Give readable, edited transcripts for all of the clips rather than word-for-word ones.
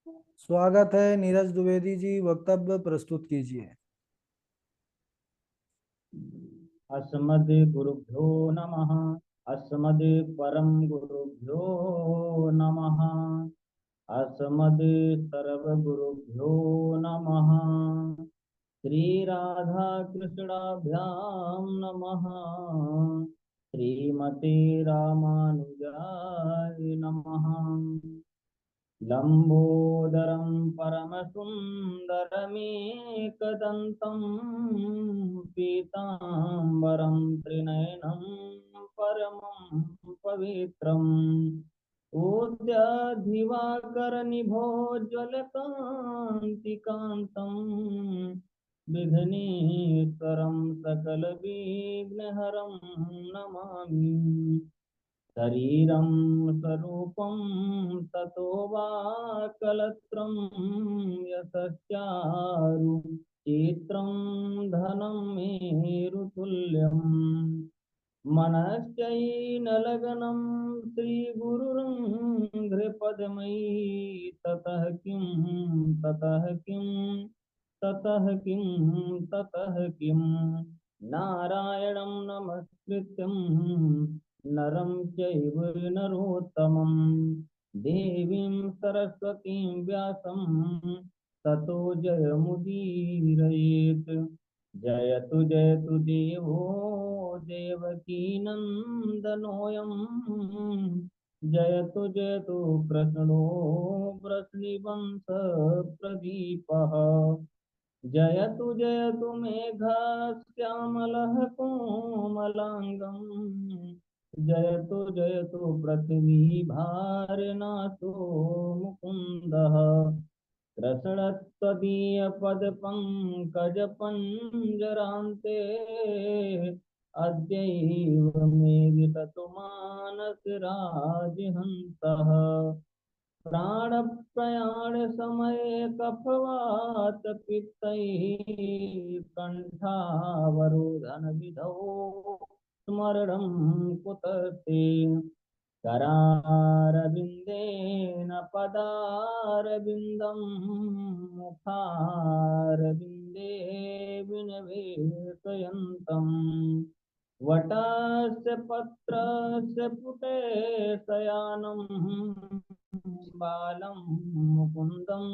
स्वागत है नीरज द्विवेदी जी, वक्तव्य प्रस्तुत कीजिए। अस्मद्गुरुभ्यो नमः। अस्मद् परम गुरुभ्यो नमः। अस्मद् सर्वगुरुभ्यो नमः। श्री राधा कृष्णाभ्यां नमः। श्रीमते रामानुजाय नमः। लंबोदरं परमसुन्दरमेकदन्तं पीताम्बरं त्रिनयनं परमं पवित्रम् ऊर्ध्याधिवाकरनिभोज्ज्वलकान्तिकान्तं विघ्नेश्वरं सकलविघ्नहरं नमामि। शरीरं स्वरूपं ततो वा कलत्रं यशश्चारु चित्रं धनं मेरुतुल्यम् मनश्चैनलग्नं श्रीगुरुर्पदमयि ततः किं नारायणं नमस्कृत्यं नरं चैव नरोत्तमं देवीं सरस्वतीं व्यासं ततो जयमुदीरयेत्। जयतु देवो देवकीनन्दनोऽयं। जयतु कृष्णो वृषणीवंश प्रदीपः। जयतु मेघश्यामलः कोमलाङ्गम्। जयतु पृथ्वी भारनाथो मुकुन्दः। रसड़त्वदीयपदपङ्कजपञ्जरान्ते अद्यैव मे विततु मानसराजहंसः। प्राणप्रयाणसमये कफवातपित्तैः कण्ठावरोधनविधौ स्मरणं कुतस्ते। करारविन्देन पदारविन्दं मुखारविन्दे विनिवेशयन्तम् वटस्य पत्रस्य पुटे शयानं बालं मुकुन्दं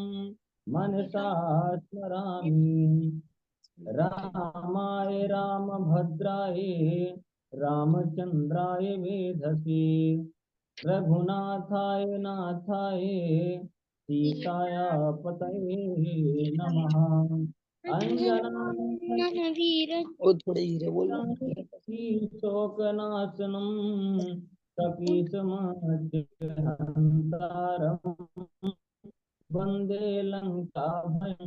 मनसा स्मरामि। रामाय रामभद्राय रामचन्द्राय वेधसे रघुनाथाय नाथाय सीताया पतये नमः। वो थोड़े धीरे बोलो। शोकनाशनं कपीशमध्यहन्तारम् वन्दे लङ्काभयङ्करम्।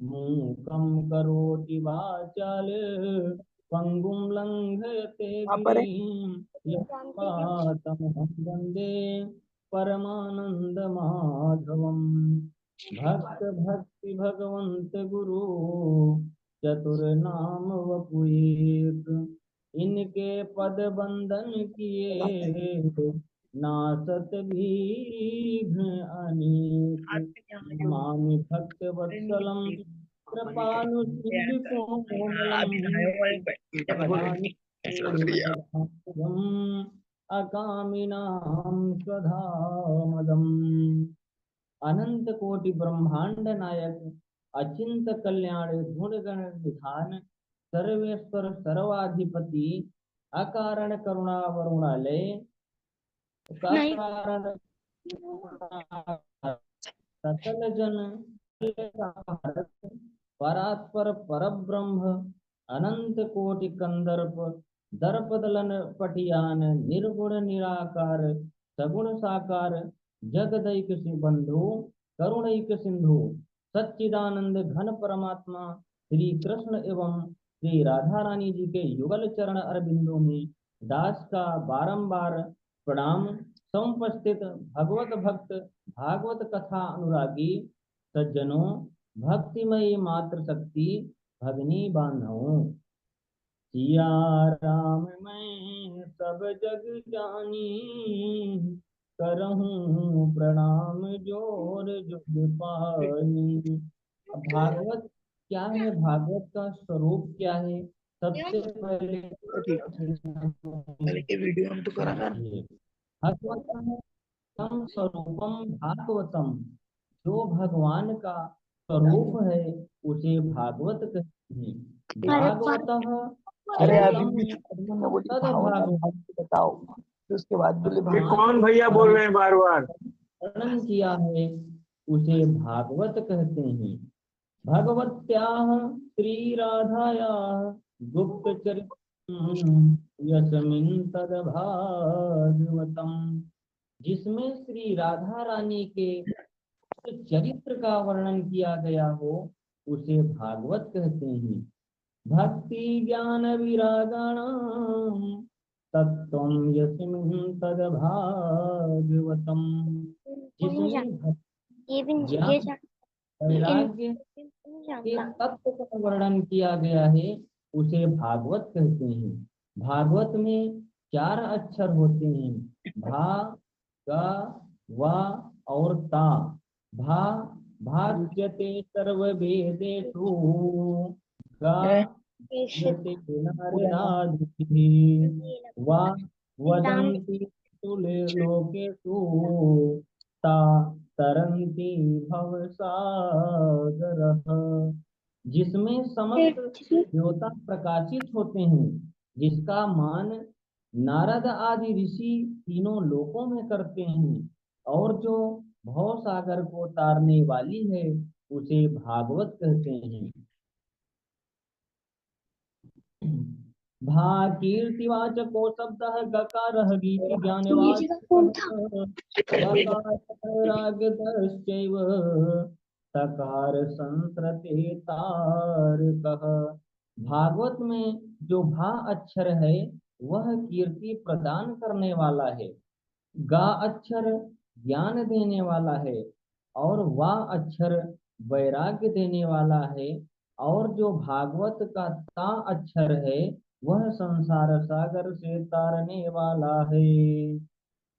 मूकं करोति वाचाल पङ्गुं लङ्घयते वहाँ पर है। गिरिं यत्पातमहं वन्दे परमानन्दमाधवम्। भक्त भक्ति भगवंत गुरु चतुर्नाम वपुएक। इनके पद बंधन किए नासत भीघ्न अनेक। नमामि भक्त वत्सलम कृपानु सिंधु कोमलम दधानि अकामिनां स्वधामदम्। अनंत कोटि ब्रह्मांड नायक अचिंत कल्याण गुणगण निधान सर्वेश्वर सर्वाधिपति अकारण करुणा वरुणालय कारण सकल जन परात्पर परब्रह्म अनंत कोटि कंदर्प दर्प दलन पटियान निर्गुण निराकार सगुण साकार जगदैक बंधु करुणैक सिंधु सच्चिदानंद घन परमात्मा श्री कृष्ण एवं श्री राधा रानी जी के युगल चरण अरविंदों में दास का बारंबार प्रणाम। समुपस्थित भगवत भक्त भागवत कथा अनुरागी सज्जनों, भक्तिमयी मात्र शक्ति भगनी बांधवों, सिया राम मैं सब जग जानी। करहूँ प्रणाम जोर जुग पानी। अब भागवत क्या है, भागवत का स्वरूप क्या है, सबसे पहले ठीक है, पहले के वीडियो हम तो करा कर। समझिए। भागवतम तम स्वरूपम भागवतम, जो भगवान का स्वरूप है उसे भागवत कहते हैं। अरे भागवतः अरे अभी चरितम बीच में तुमने बोली तद भावना भागवत, भाव बताओ, फिर उसके बाद बोले ये भाव। भगवान कौन के भैया बोल रहे हैं बार बार? वर्णन किया है उसे भागवत कहते हैं। भगवत्याः श्री राधायाः गुप्त चरित्रम् यस्मिन् तद् भागवतम, जिसमें श्री राधा रानी के चरित्र का वर्णन किया गया हो उसे भागवत कहते हैं। भक्ति ज्ञान विरागाणाम तत्त्वं यस्मिन् तद् भागवतम, जिसमें ये भी भक्ति ये ज्ञान वैराग्य के जानता। तत्व का वर्णन किया गया है उसे भागवत कहते हैं। भागवत में 4 अक्षर होते हैं, भा, गा, वा और ता। भा भाष्यते सर्ववेदेषु, गा भाष्यते नारदादिभिः, वा वदन्ति लोकेषु, ता तरन्ति भवसागरः, जिसमें समस्त देवता प्रकाशित होते हैं, जिसका मान नारद आदि ऋषि तीनों लोकों में करते हैं, और जो भव सागर को तारने वाली है उसे भागवत कहते हैं। भा कीर्तिवाचको शब्दः गकारः गीति ज्ञानवाचकः, गकारः रागदश्चैव, तकार संस्कृते तारकः। भागवत में जो भा अक्षर है वह कीर्ति प्रदान करने वाला है, गा अक्षर ज्ञान देने वाला है, और वा अक्षर वैराग्य देने वाला है, और जो भागवत का ता अक्षर है वह संसार सागर से तारने वाला है।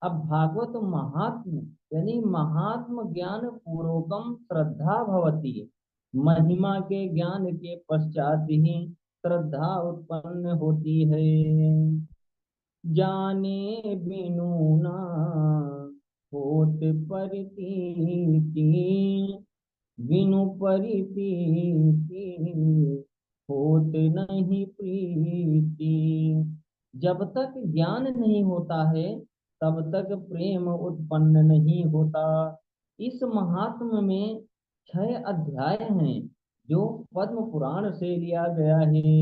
अब भागवत महात्म यानी महात्म ज्ञान पूर्वकम श्रद्धा भवती, महिमा के ज्ञान के पश्चात ही श्रद्धा उत्पन्न होती है। जाने बिनु ना होत परितीति, बिनु परिपीति होत नहीं प्रीति। जब तक ज्ञान नहीं होता है तब तक प्रेम उत्पन्न नहीं होता। इस महात्म में 6 अध्याय हैं जो पद्म पुराण से लिया गया है,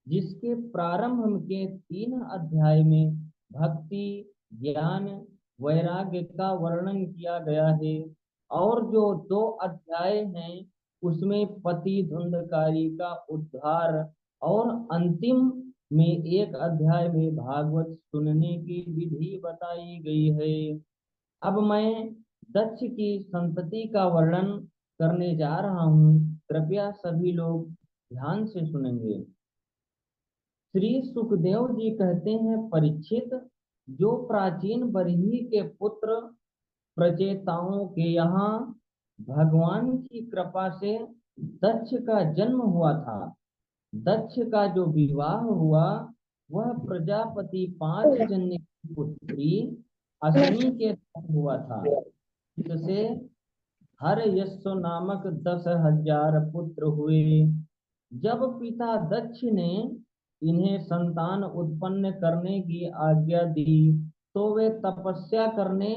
जिसके प्रारंभ के 3 अध्याय में भक्ति ज्ञान वैराग्य का वर्णन किया गया है, और जो 2 अध्याय हैं उसमें पति धुंधकारी का उद्धार, और अंतिम में 1 अध्याय में भागवत सुनने की विधि बताई गई है। अब मैं दक्ष की संतति का वर्णन करने जा रहा हूँ, कृपया सभी लोग ध्यान से सुनेंगे। श्री सुखदेव जी कहते हैं, परीक्षित, जो प्राचीन बरही के पुत्र प्रचेताओं के यहाँ भगवान की कृपा से दक्ष का जन्म हुआ था, दक्ष का जो विवाह हुआ वह प्रजापति 5 जन्य की पुत्री अश्विनी के साथ हुआ था, जिससे हर यशो नामक 10,000 पुत्र हुए। जब पिता दक्ष ने इन्हें संतान उत्पन्न करने की आज्ञा दी तो वे तपस्या करने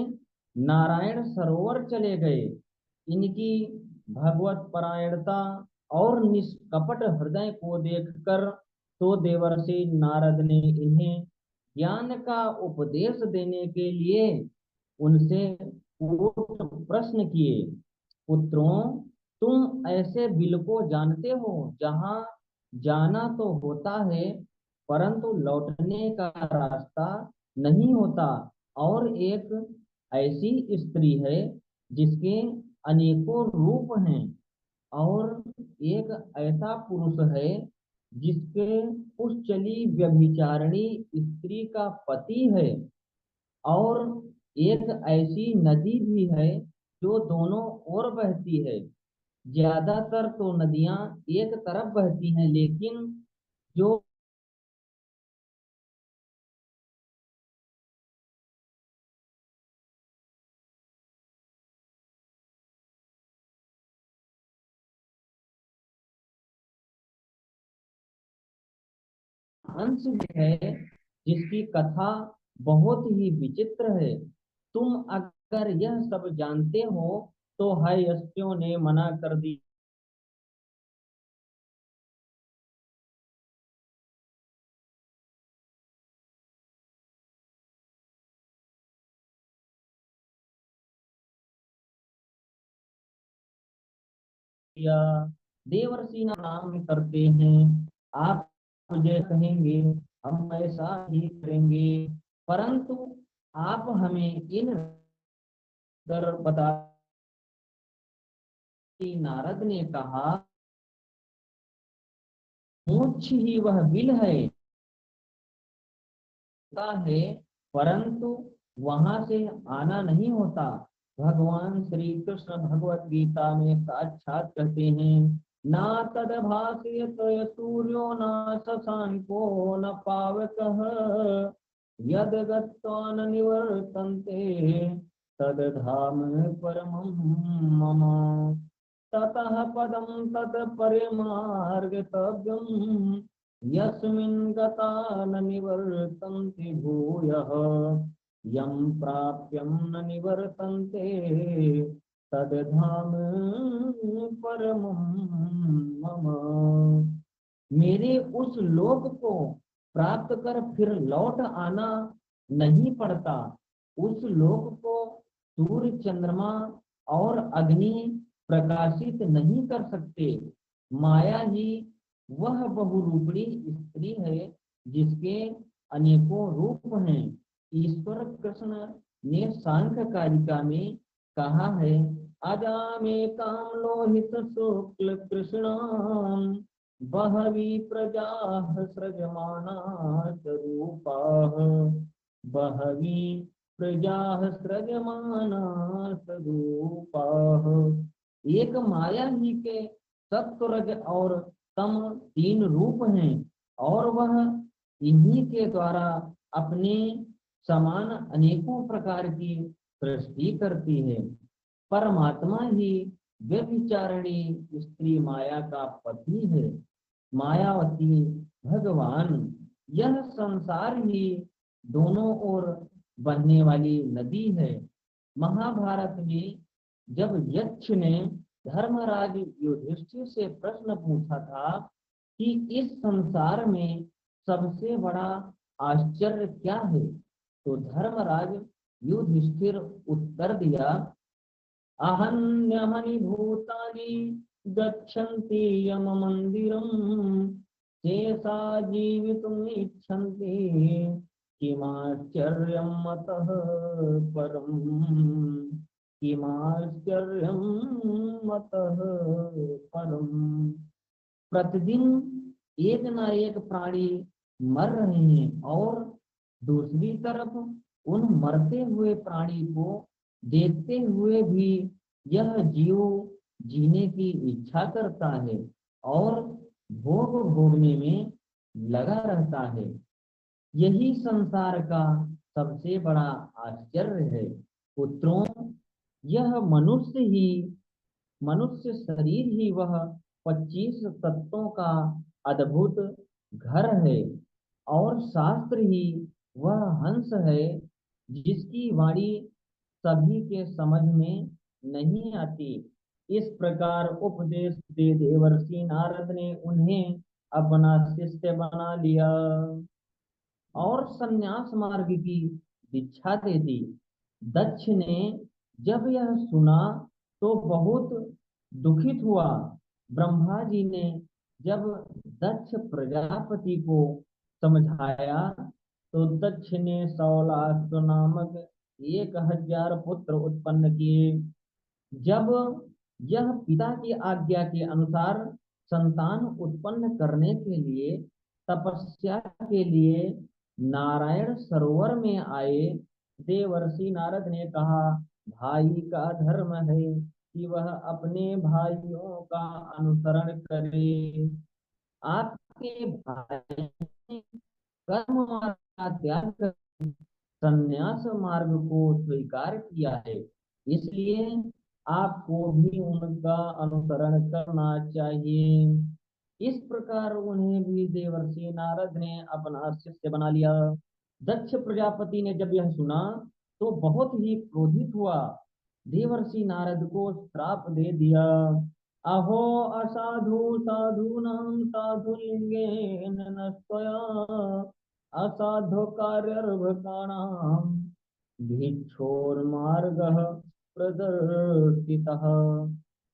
नारायण सरोवर चले गए। इनकी भगवत परायणता और निष्कपट हृदय को देखकर तो देवर्षि नारद ने इन्हें ज्ञान का उपदेश देने के लिए उनसे कूट प्रश्न किए। पुत्रों, तुम ऐसे बिल को जानते हो जहाँ जाना तो होता है परंतु लौटने का रास्ता नहीं होता, और एक ऐसी स्त्री है जिसके अनेकों रूप हैं, और एक ऐसा पुरुष है जिसके उस चली व्यभिचारिणी स्त्री का पति है, और एक ऐसी नदी भी है जो दोनों ओर बहती है। ज्यादातर तो नदियां एक तरफ बहती हैं, लेकिन जो अंश है जिसकी कथा बहुत ही विचित्र है। तुम अगर यह सब जानते हो तो हयस्यों ने मना कर दिया देवर्षि नाम करते हैं। आप मुझे कहेंगे हम ऐसा ही करेंगे, परंतु आप हमें इन कर बता। नारद ने कहा, मोक्ष ही वह बिल है, परंतु वहां से आना नहीं होता। भगवान श्री कृष्ण भगवत गीता में साक्षात कहते हैं, ना तद भाषयत सूर्यो न शशांको न पावकः यद गत्वा न निवर्तन्ते तद धाम परमं मम। ततः पदं तत् परिमार्गतव्यम् यस्मिन् गता न निवर्तन्ते भूयः यं प्राप्यं न निवर्तन्ते तद्धाम परमं मम। मेरे उस लोक को प्राप्त कर फिर लौट आना नहीं पड़ता। उस लोक को सूर्य चंद्रमा और अग्नि प्रकाशित नहीं कर सकते। माया ही वह बहुरूपी स्त्री है जिसके अनेकों रूप हैं। ईश्वर कृष्ण ने सांख्य कारिका में कहा है, अजामे काम लोहित शुक्ल कृष्ण बहवी प्रजा सृजमाना स्वरूपाः बहवी प्रजा सृजमाना स्वरूपाः। एक माया ही के सत्व रज और तम तीन रूप हैं, और वह इन्हीं के द्वारा अपने समान अनेकों प्रकार की सृष्टि करती है। परमात्मा ही व्यभिचारिणी स्त्री माया का पति है। मायावती भगवान, यह संसार ही दोनों ओर बहने वाली नदी है। महाभारत में जब यक्ष ने धर्मराज युधिष्ठिर से प्रश्न पूछा था कि इस संसार में सबसे बड़ा आश्चर्य क्या है, तो धर्मराज युधिष्ठिर उत्तर दिया, अहन्यहनि भूतानि गच्छन्ति यम मंदिरम् शेषा जीवितुम् इच्छन्ति किमाश्चर्यं मतः परम् किमाश्चर्यं मतः परम्। प्रतिदिन एक न एक प्राणी मर रहे हैं, और दूसरी तरफ उन मरते हुए प्राणी को देखते हुए भी यह जीव जीने की इच्छा करता है और भोग भोगने में लगा रहता है। यही संसार का सबसे बड़ा आश्चर्य है। पुत्रों, यह मनुष्य शरीर ही वह 25 तत्वों का अद्भुत घर है, और शास्त्र ही वह हंस है जिसकी वाणी सभी के समझ में नहीं आती। इस प्रकार उपदेश दे देवर्षि नारद ने उन्हें अपना शिष्य बना लिया और संन्यास मार्ग की दीक्षा दे दी। दक्ष ने जब यह सुना तो बहुत दुखित हुआ। ब्रह्मा जी ने जब दक्ष प्रजापति को समझाया तो दक्ष ने 100 लाख नामक 1000 पुत्र उत्पन्न किए। जब यह पिता की आज्ञा के अनुसार संतान उत्पन्न करने के लिए तपस्या के लिए नारायण सरोवर में आए, देवर्षि नारद ने कहा, भाई का धर्म है कि वह अपने भाइयों का अनुसरण करे। आपके भाई ने कर्म मार्ग का त्याग कर संन्यास मार्ग को स्वीकार किया है, इसलिए आपको भी उनका अनुसरण करना चाहिए। इस प्रकार उन्हें भी देवर्षि नारद ने अपना शिष्य बना लिया। दक्ष प्रजापति ने जब यह सुना तो बहुत ही क्रोधित हुआ, देवर्षि नारद को श्राप दे दिया। अहो असाधु साधूनां साधुलिंगेन नस्त्वया असाधु कार्यर्भकाणां भिक्षोर्मार्गः प्रदर्शितः।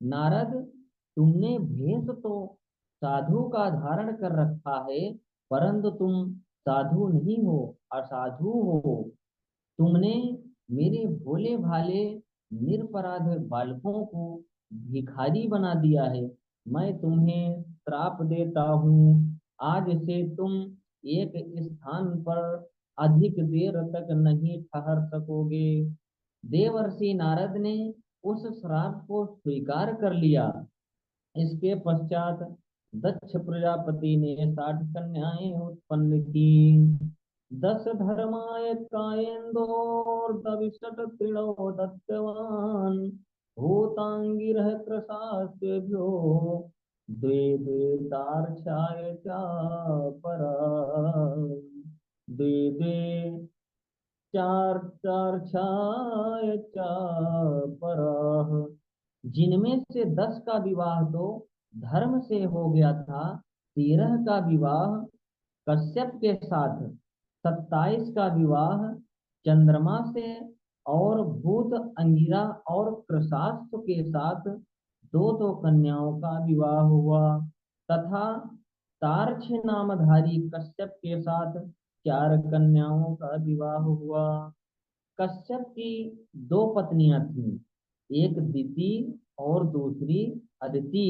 नारद, तुमने भेष तो साधु का धारण कर रखा है, परंतु तुम साधु नहीं हो, असाधु हो। तुमने मेरे भोले भाले निरपराध बालकों को भिखारी बना दिया है। मैं तुम्हें श्राप देता हूँ, आज से तुम एक स्थान पर अधिक देर तक नहीं ठहर सकोगे। देवर्षि नारद ने उस श्राप को स्वीकार कर लिया। इसके पश्चात दक्ष प्रजापति ने 60 कन्याएं उत्पन्न की। 10 धर्माय कायेन्दोर्दविषट तृणो दत्तवान् भूतांगिरः कृशास्तेभ्यो द्वे द्वे तार्क्षाय च परा द्वे द्वे चार चार्क्षाय च परः। जिनमें से 10 का विवाह तो धर्म से हो गया था, 13 का विवाह कश्यप के साथ, 27 का विवाह चंद्रमा से और भूत अंगिरा और कृशास्त्र के साथ दो दो कन्याओं का विवाह हुआ, तथा तार्क्ष नामधारी कश्यप के साथ 4 कन्याओं का विवाह हुआ। कश्यप की 2 पत्नियां थीं, एक दिति और दूसरी अदिति।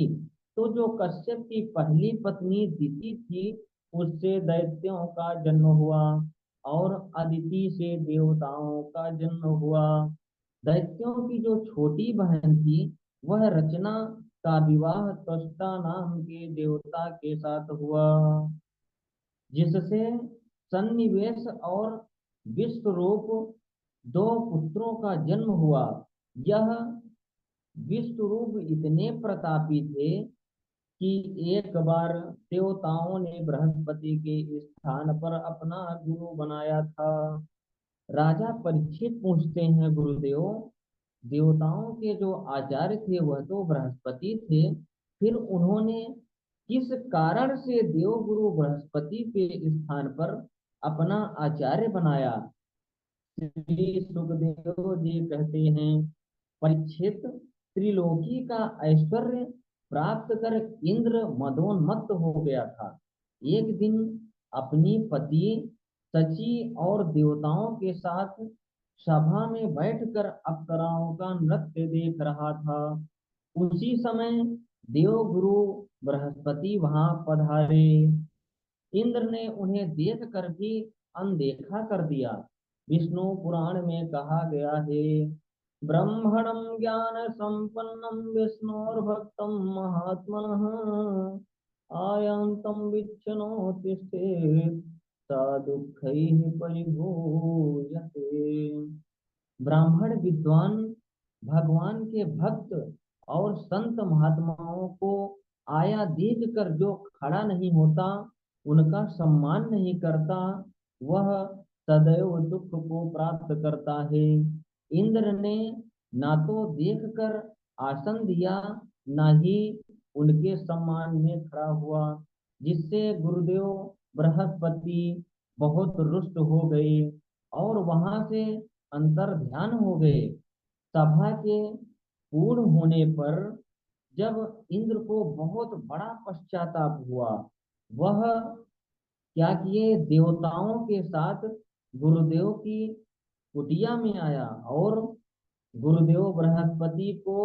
तो जो कश्यप की पहली पत्नी दिति थी, उससे दैत्यों का जन्म हुआ और अदिति से देवताओं का जन्म हुआ। दैत्यों की जो छोटी बहन थी, वह रचना का विवाह त्वष्टा नाम के देवता के साथ हुआ, जिससे सन्निवेश और विश्वरूप 2 पुत्रों का जन्म हुआ। यह विश्वरूप इतने प्रतापी थे कि एक बार देवताओं ने बृहस्पति के स्थान पर अपना गुरु बनाया था। राजा परीक्षित पूछते हैं, गुरुदेव, देवताओं के जो आचार्य थे वह तो बृहस्पति थे, फिर उन्होंने किस कारण से देवगुरु बृहस्पति के स्थान पर अपना आचार्य बनाया? श्री सुखदेव जी कहते हैं, परीक्षित, त्रिलोकी का ऐश्वर्य प्राप्त कर इंद्र मदोन्मत्त हो गया था। एक दिन अपनी पति शची और देवताओं के साथ सभा में बैठकर अप्सराओं का नृत्य देख रहा था। उसी समय देवगुरु बृहस्पति वहां पधारे। इंद्र ने उन्हें देख कर भी अनदेखा कर दिया। विष्णु पुराण में कहा गया है, ब्रह्मणं ज्ञान संपन्नं विष्णोर्भक्तं महात्मनः आयान्तं विच्छिन्नोत्तिष्ठेत् स दुःखैः परिभूयते। ब्राह्मण विद्वान भगवान के भक्त और संत महात्माओं को आया देख कर जो खड़ा नहीं होता, उनका सम्मान नहीं करता, वह सदैव दुख को प्राप्त करता है। इंद्र ने ना तो देखकर आसन दिया, ना ही उनके सम्मान में खड़ा हुआ, जिससे गुरुदेव बृहस्पति बहुत रुष्ट हो गए और वहां से अंतर ध्यान हो गए। सभा के पूर्ण होने पर जब इंद्र को बहुत बड़ा पश्चाताप हुआ, वह क्या किए, देवताओं के साथ गुरुदेव की कुटिया में आया और गुरुदेव बृहस्पति को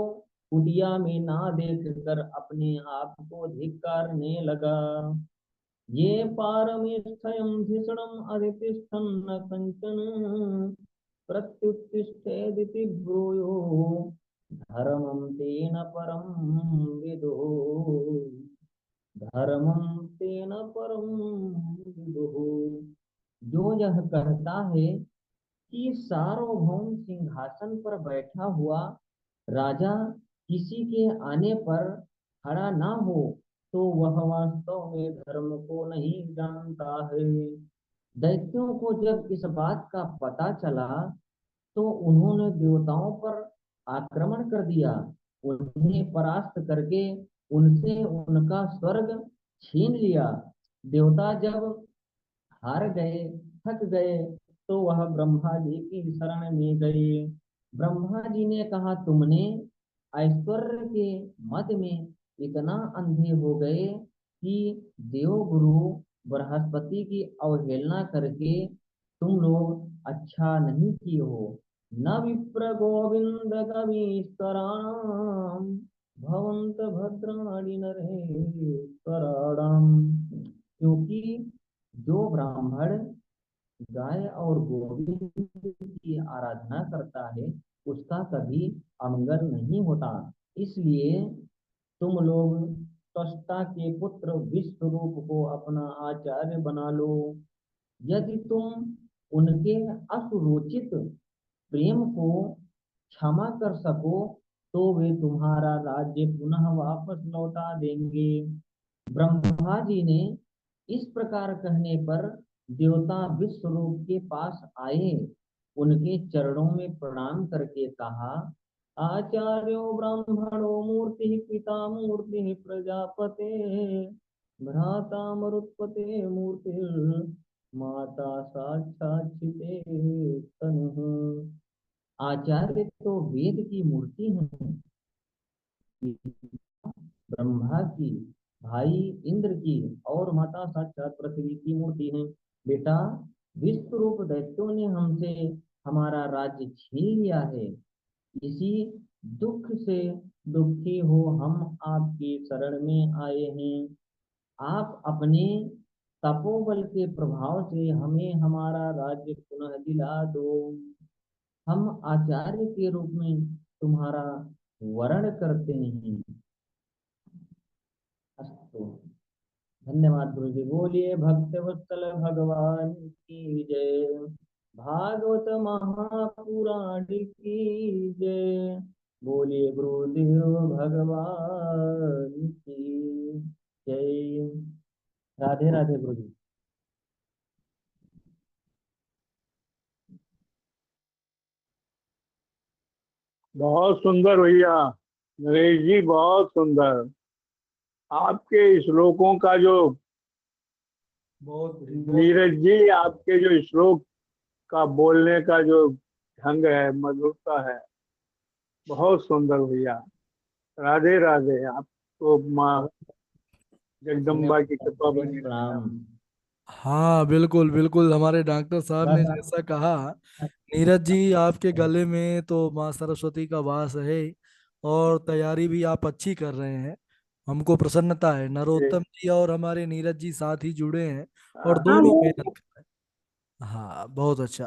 कुटिया में ना देख कर अपने आप को धिक्कारने लगा। ये पारमेष्ठयं धिषणम् अधितिष्ठन् न कंचन प्रत्युत्तिष्ठेदिति ब्रूयो धर्मं तेन परम विदुः। धर्मं तेन परम विदुः। जो यह कहता है कि सार्वभौम सिंहासन पर बैठा हुआ राजा किसी के आने पर खड़ा ना हो, तो वह वास्तव में धर्म को नहीं जानता है। दैत्यों को जब इस बात का पता चला तो उन्होंने देवताओं पर आक्रमण कर दिया। उन्हें परास्त करके उनसे उनका स्वर्ग छीन लिया। देवता जब हार गए, थक गए, तो वह ब्रह्मा जी की शरण में गए। ब्रह्मा जी ने कहा, तुमने ऐश्वर्य के मद में इतना अंधे हो गए कि देवगुरु बृहस्पति की अवहेलना करके तुम लोग अच्छा नहीं किए हो। न विप्र गोविंद कवीश्वराणाम भवंत भद्राणि नरेश्वराणाम। क्योंकि जो ब्राह्मण गाय और गोविंद की आराधना करता है उसका कभी अमंगल नहीं होता। इसलिए तुम लोग त्वष्टा के पुत्र विश्वरूप को अपना आचार्य बना लो। यदि तुम उनके असुरोचित प्रेम को क्षमा कर सको तो वे तुम्हारा राज्य पुनः वापस लौटा देंगे। ब्रह्मा जी ने इस प्रकार कहने पर देवता विश्वरूप के पास आए। उनके चरणों में प्रणाम करके कहा, आचार्यो ब्राह्मणो मूर्ति पिता मूर्ति प्रजापते भ्राता मरुत्पते मूर्ति माता साक्षाचिते तनुः। आचार्य तो वेद की मूर्ति हैं, ब्रह्मा की, भाई इंद्र की और माता साक्षात पृथ्वी की मूर्ति है। बेटा, विश्व रूप दैत्यों ने हमसे हमारा राज्य छीन लिया है। इसी दुख से दुखी हो हम आपकी शरण में आए हैं। आप अपने तपोबल के प्रभाव से हमें हमारा राज्य पुनः दिला दो। हम आचार्य के रूप में तुम्हारा वरण करते हैं। अस्तु। धन्यवाद गुरु जी। बोलिए भक्त वत्सल भगवान की जय। भागवत महापुराण की जय। बोलिए गुरुदेव भगवान की जय। राधे राधे गुरु जी। बहुत सुंदर भैया, नरेश जी बहुत सुंदर। आपके श्लोकों का जो, बहुत नीरज जी आपके जो श्लोक का बोलने का जो ढंग है, मधुरता है, बहुत सुंदर भैया। राधे राधे। आपको माँ जगदम्बा की कृपा धन्यवाद, बनी रहे। प्रणाम। हाँ, बिल्कुल बिल्कुल, हमारे डॉक्टर साहब ने बस जैसा कहा, नीरज जी आपके गले में तो माँ सरस्वती का वास है, और तैयारी भी आप अच्छी कर रहे हैं। हमको प्रसन्नता है, जी। नरोत्तम जी और हमारे नीरज जी साथ ही जुड़े हैं और हाँ, दोनों मेहनत कर रहे हैं। हाँ, बहुत अच्छा।